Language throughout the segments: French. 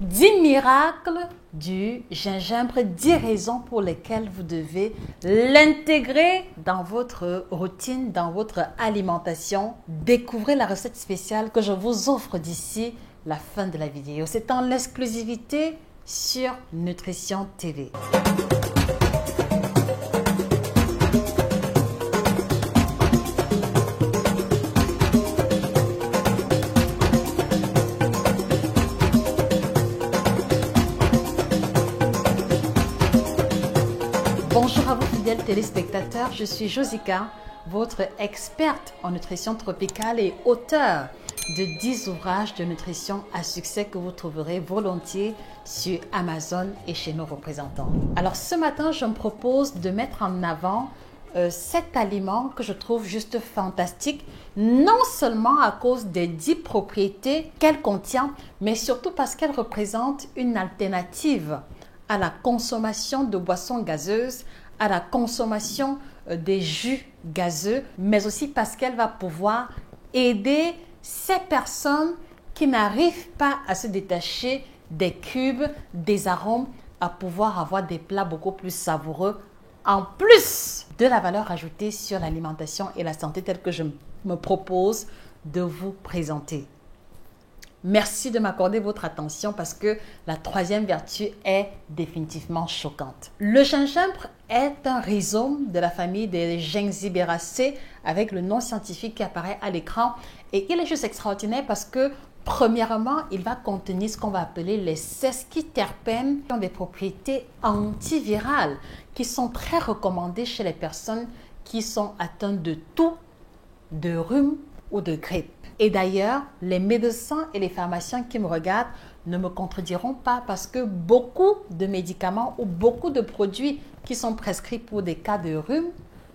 10 miracles du gingembre, 10 raisons pour lesquelles vous devez l'intégrer dans votre routine, dans votre alimentation. Découvrez la recette spéciale que je vous offre d'ici la fin de la vidéo. C'est en exclusivité sur Nutrition TV. Bonjour à vous fidèles téléspectateurs, je suis Josica, votre experte en nutrition tropicale et auteure de 10 ouvrages de nutrition à succès que vous trouverez volontiers sur Amazon et chez nos représentants. Alors ce matin, je me propose de mettre en avant cet aliment que je trouve juste fantastique, non seulement à cause des 10 propriétés qu'elle contient, mais surtout parce qu'elle représente une alternative à la consommation de boissons gazeuses, à la consommation des jus gazeux, mais aussi parce qu'elle va pouvoir aider ces personnes qui n'arrivent pas à se détacher des cubes, des arômes, à pouvoir avoir des plats beaucoup plus savoureux, en plus de la valeur ajoutée sur l'alimentation et la santé telle que je me propose de vous présenter. Merci de m'accorder votre attention parce que la troisième vertu est définitivement choquante. Le gingembre est un rhizome de la famille des Gingiberaceae avec le nom scientifique qui apparaît à l'écran. Et il est juste extraordinaire parce que premièrement, il va contenir ce qu'on va appeler les sesquiterpènes qui ont des propriétés antivirales qui sont très recommandées chez les personnes qui sont atteintes de toux, de rhume ou de grippe. Et d'ailleurs, les médecins et les pharmaciens qui me regardent ne me contrediront pas parce que beaucoup de médicaments ou beaucoup de produits qui sont prescrits pour des cas de rhume,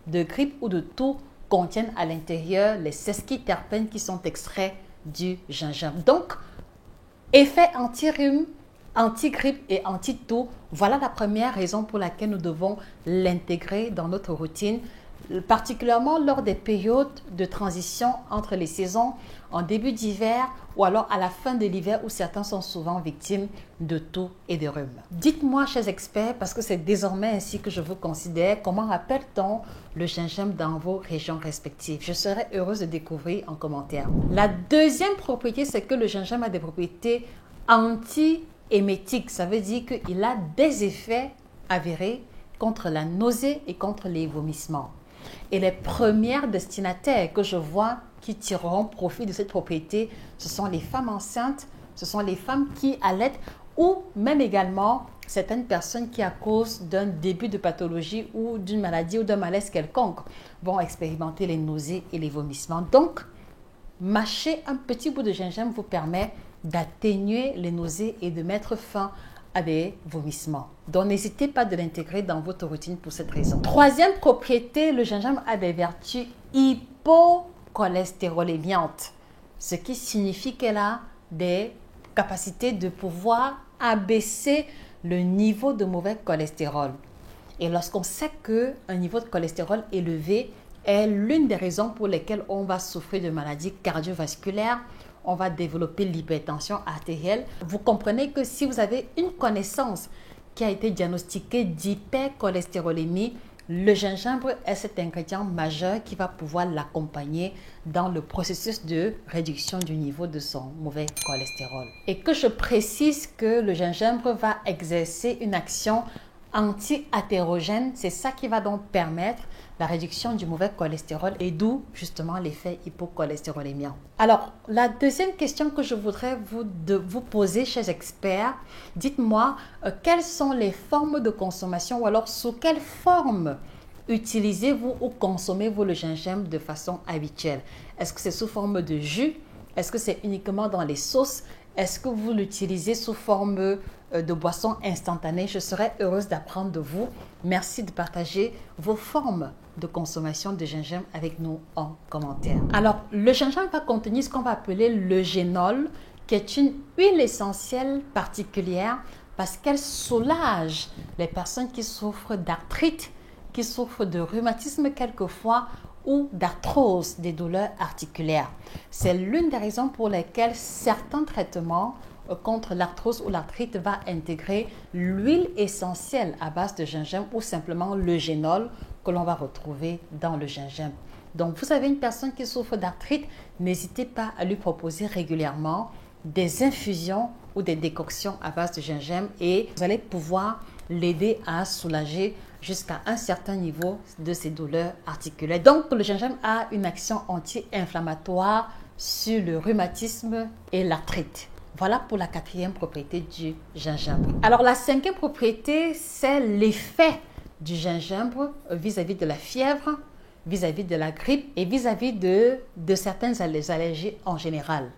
de grippe ou de toux contiennent à l'intérieur les sesquiterpènes qui sont extraits du gingembre. Donc, effet anti-rhume, anti-grippe et anti-toux, voilà la première raison pour laquelle nous devons l'intégrer dans notre routine, particulièrement lors des périodes de transition entre les saisons, en début d'hiver ou alors à la fin de l'hiver où certains sont souvent victimes de toux et de rhume. Dites-moi, chers experts, parce que c'est désormais ainsi que je vous considère, comment appelle-t-on le gingembre dans vos régions respectives? Je serais heureuse de découvrir en commentaire. La deuxième propriété, c'est que le gingembre a des propriétés anti-émétiques. Ça veut dire qu'il a des effets avérés contre la nausée et contre les vomissements. Et les premières destinataires que je vois qui tireront profit de cette propriété, ce sont les femmes enceintes, ce sont les femmes qui allaitent ou même également certaines personnes qui, à cause d'un début de pathologie ou d'une maladie ou d'un malaise quelconque, vont expérimenter les nausées et les vomissements. Donc, mâcher un petit bout de gingembre vous permet d'atténuer les nausées et de mettre fin à des vomissements. Donc, n'hésitez pas de l'intégrer dans votre routine pour cette raison. Troisième propriété, le gingembre a des vertus hypocholestérolémiantes, ce qui signifie qu'elle a des capacités de pouvoir abaisser le niveau de mauvais cholestérol. Et lorsqu'on sait qu'un niveau de cholestérol élevé est l'une des raisons pour lesquelles on va souffrir de maladies cardiovasculaires, on va développer l'hypertension artérielle. Vous comprenez que si vous avez une connaissance qui a été diagnostiquée d'hypercholestérolémie, le gingembre est cet ingrédient majeur qui va pouvoir l'accompagner dans le processus de réduction du niveau de son mauvais cholestérol. Et que je précise que le gingembre va exercer une action anti-athérogène, c'est ça qui va donc permettre la réduction du mauvais cholestérol et d'où justement l'effet hypocholestérolémien. Alors, la deuxième question que je voudrais vous poser, chers experts, dites-moi quelles sont les formes de consommation ou alors sous quelle forme utilisez-vous ou consommez-vous le gingembre de façon habituelle? Est-ce que c'est sous forme de jus? Est-ce que c'est uniquement dans les sauces? Est-ce que vous l'utilisez sous forme de boisson instantanée? Je serais heureuse d'apprendre de vous. Merci de partager vos formes de consommation de gingembre avec nous en commentaire. Alors, le gingembre va contenir ce qu'on va appeler le génol, qui est une huile essentielle particulière parce qu'elle soulage les personnes qui souffrent d'arthrite, qui souffrent de rhumatisme quelquefois ou d'arthrose, des douleurs articulaires. C'est l'une des raisons pour lesquelles certains traitements contre l'arthrose ou l'arthrite va intégrer l'huile essentielle à base de gingembre ou simplement le génol que l'on va retrouver dans le gingembre. Donc, vous avez une personne qui souffre d'arthrite, n'hésitez pas à lui proposer régulièrement des infusions ou des décoctions à base de gingembre et vous allez pouvoir l'aider à soulager jusqu'à un certain niveau de ses douleurs articulaires. Donc, le gingembre a une action anti-inflammatoire sur le rhumatisme et l'arthrite. Voilà pour la 4e propriété du gingembre. Alors, la 5e propriété, c'est l'effet du gingembre vis-à-vis de la fièvre, vis-à-vis de la grippe et vis-à-vis de certaines allergies en général.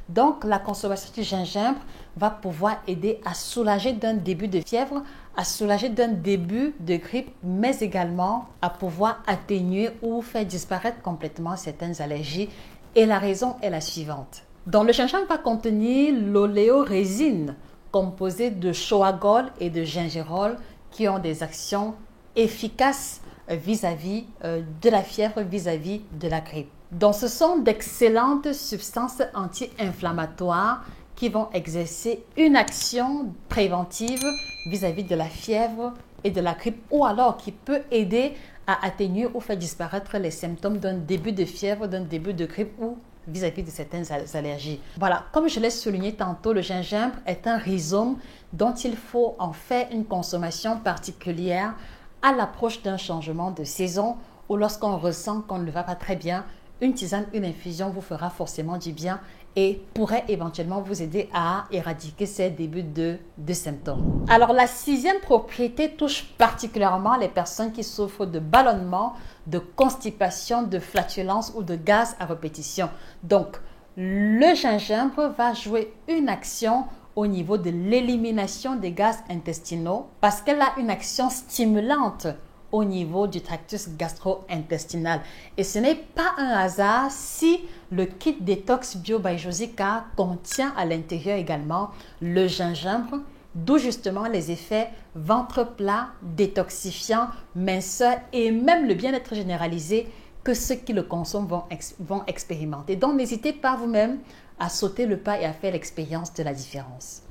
Donc, la consommation du gingembre va pouvoir aider à soulager d'un début de fièvre, à soulager d'un début de grippe, mais également à pouvoir atténuer ou faire disparaître complètement certaines allergies. Et la raison est la suivante. Donc, le gingembre va contenir l'oléorésine, composée de choagol et de gingérol, qui ont des actions efficaces vis-à-vis de la fièvre, vis-à-vis de la grippe. Donc, ce sont d'excellentes substances anti-inflammatoires qui vont exercer une action préventive vis-à-vis de la fièvre et de la grippe, ou alors qui peut aider à atténuer ou faire disparaître les symptômes d'un début de fièvre, d'un début de grippe ou vis-à-vis de certaines allergies. Voilà, comme je l'ai souligné tantôt, le gingembre est un rhizome dont il faut en faire une consommation particulière à l'approche d'un changement de saison ou lorsqu'on ressent qu'on ne va pas très bien. Une tisane, une infusion vous fera forcément du bien et pourrait éventuellement vous aider à éradiquer ces débuts de symptômes. Alors, la 6e propriété touche particulièrement les personnes qui souffrent de ballonnement, de constipation, de flatulence ou de gaz à répétition. Donc, le gingembre va jouer une action au niveau de l'élimination des gaz intestinaux parce qu'elle a une action stimulante au niveau du tractus gastro-intestinal. Et ce n'est pas un hasard si le kit détox Bio by Josica contient à l'intérieur également le gingembre, d'où justement les effets ventre plat, détoxifiant, minceur et même le bien-être généralisé que ceux qui le consomment vont expérimenter. Donc, n'hésitez pas vous-même à sauter le pas et à faire l'expérience de la différence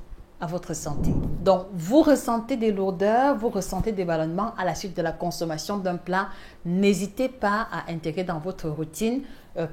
à votre santé. Donc, vous ressentez des lourdeurs, vous ressentez des ballonnements à la suite de la consommation d'un plat, n'hésitez pas à intégrer dans votre routine,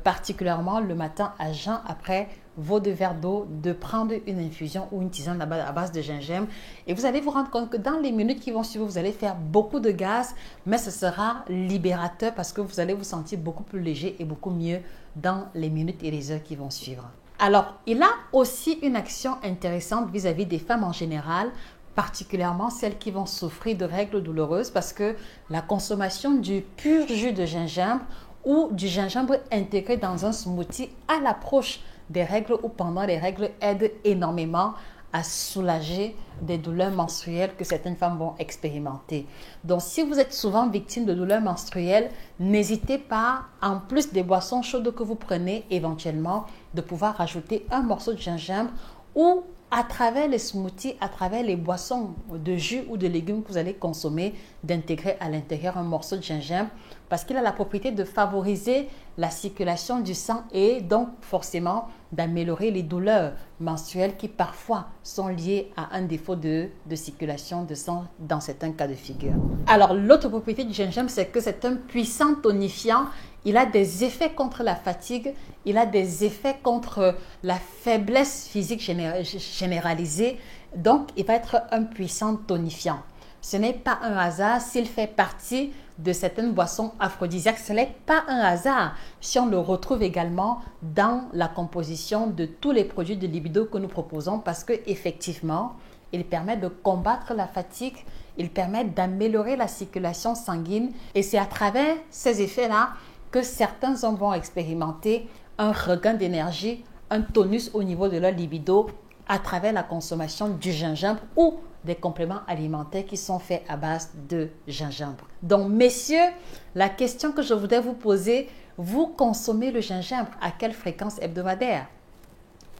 particulièrement le matin à jeun après vos 2 verres d'eau, de prendre une infusion ou une tisane à base de gingembre. Et vous allez vous rendre compte que dans les minutes qui vont suivre, vous allez faire beaucoup de gaz, mais ce sera libérateur parce que vous allez vous sentir beaucoup plus léger et beaucoup mieux dans les minutes et les heures qui vont suivre. Alors, il a aussi une action intéressante vis-à-vis des femmes en général, particulièrement celles qui vont souffrir de règles douloureuses parce que la consommation du pur jus de gingembre ou du gingembre intégré dans un smoothie à l'approche des règles ou pendant les règles aide énormément à soulager des douleurs menstruelles que certaines femmes vont expérimenter. Donc, si vous êtes souvent victime de douleurs menstruelles, n'hésitez pas, en plus des boissons chaudes que vous prenez, éventuellement, de pouvoir rajouter un morceau de gingembre ou à travers les smoothies, à travers les boissons de jus ou de légumes que vous allez consommer, d'intégrer à l'intérieur un morceau de gingembre parce qu'il a la propriété de favoriser la circulation du sang et donc forcément d'améliorer les douleurs menstruelles qui parfois sont liées à un défaut de circulation de sang dans certains cas de figure. Alors, l'autre propriété du gingembre, c'est que c'est un puissant tonifiant. Il a des effets contre la fatigue, il a des effets contre la faiblesse physique généralisée. Donc, il va être un puissant tonifiant. Ce n'est pas un hasard s'il fait partie de certaines boissons aphrodisiaques. Ce n'est pas un hasard si on le retrouve également dans la composition de tous les produits de libido que nous proposons parce qu'effectivement, il permet de combattre la fatigue, il permet d'améliorer la circulation sanguine et c'est à travers ces effets-là que certains hommes vont expérimenter un regain d'énergie, un tonus au niveau de leur libido à travers la consommation du gingembre ou des compléments alimentaires qui sont faits à base de gingembre. Donc, messieurs, la question que je voudrais vous poser, vous consommez le gingembre à quelle fréquence hebdomadaire?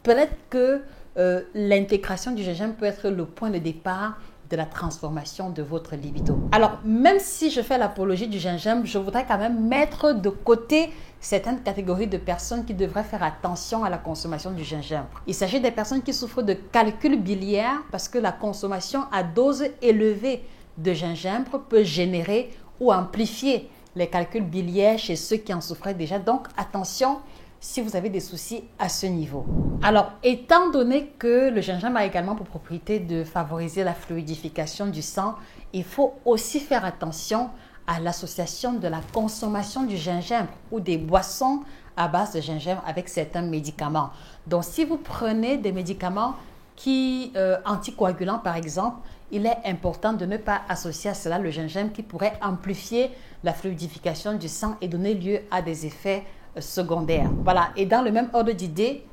Peut-être que l'intégration du gingembre peut être le point de départ de la transformation de votre libido. Alors, même si je fais l'apologie du gingembre, je voudrais quand même mettre de côté certaines catégories de personnes qui devraient faire attention à la consommation du gingembre. Il s'agit des personnes qui souffrent de calcul biliaire parce que la consommation à dose élevée de gingembre peut générer ou amplifier les calculs biliaires chez ceux qui en souffraient déjà. Donc, attention si vous avez des soucis à ce niveau. Alors, étant donné que le gingembre a également pour propriété de favoriser la fluidification du sang, il faut aussi faire attention à l'association de la consommation du gingembre ou des boissons à base de gingembre avec certains médicaments. Donc, si vous prenez des médicaments anticoagulants par exemple, il est important de ne pas associer à cela le gingembre qui pourrait amplifier la fluidification du sang et donner lieu à des effets secondaires. Voilà, et dans le même ordre d'idée,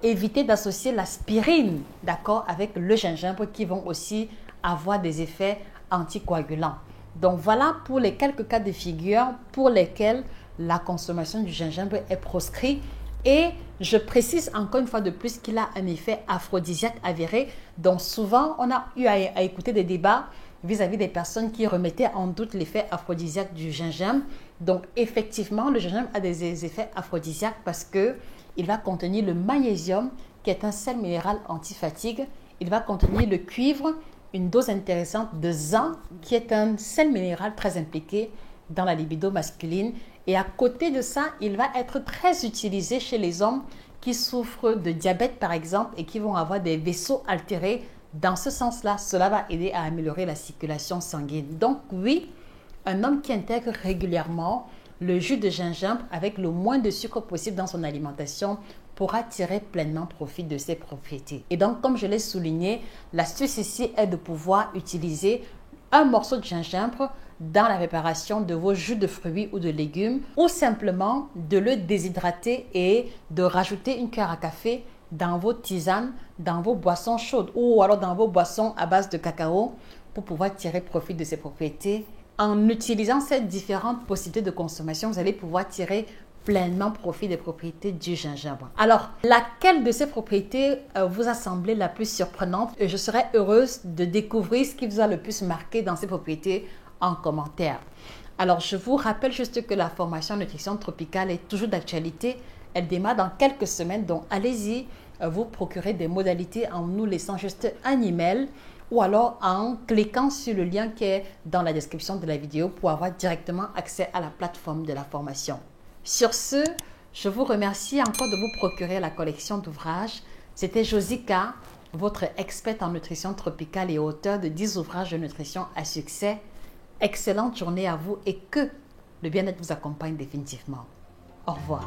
évitez d'associer l'aspirine, d'accord, avec le gingembre qui vont aussi avoir des effets anticoagulants. Donc voilà pour les quelques cas de figure pour lesquels la consommation du gingembre est proscrite. Et je précise encore une fois de plus qu'il a un effet aphrodisiaque avéré. Donc souvent, on a eu à écouter des débats vis-à-vis des personnes qui remettaient en doute l'effet aphrodisiaque du gingembre. Donc effectivement, le gingembre a des effets aphrodisiaques parce qu'il va contenir le magnésium qui est un sel minéral antifatigue. Il va contenir le cuivre, une dose intéressante de zinc qui est un sel minéral très impliqué dans la libido masculine. Et à côté de ça, il va être très utilisé chez les hommes qui souffrent de diabète par exemple et qui vont avoir des vaisseaux altérés. Dans ce sens-là, cela va aider à améliorer la circulation sanguine. Donc oui, un homme qui intègre régulièrement le jus de gingembre avec le moins de sucre possible dans son alimentation pourra tirer pleinement profit de ses propriétés. Et donc, comme je l'ai souligné, l'astuce ici est de pouvoir utiliser un morceau de gingembre dans la préparation de vos jus de fruits ou de légumes ou simplement de le déshydrater et de rajouter une cuillère à café dans vos tisanes, dans vos boissons chaudes ou alors dans vos boissons à base de cacao pour pouvoir tirer profit de ces propriétés. En utilisant ces différentes possibilités de consommation, vous allez pouvoir tirer pleinement profit des propriétés du gingembre. Alors, laquelle de ces propriétés vous a semblé la plus surprenante? Je serais heureuse de découvrir ce qui vous a le plus marqué dans ces propriétés en commentaire. Alors, je vous rappelle juste que la formation nutrition tropicale est toujours d'actualité. Elle démarre dans quelques semaines, donc allez-y, vous procurez des modalités en nous laissant juste un email ou alors en cliquant sur le lien qui est dans la description de la vidéo pour avoir directement accès à la plateforme de la formation. Sur ce, je vous remercie encore de vous procurer la collection d'ouvrages. C'était Josika, votre experte en nutrition tropicale et auteur de 10 ouvrages de nutrition à succès. Excellente journée à vous et que le bien-être vous accompagne définitivement. Au revoir.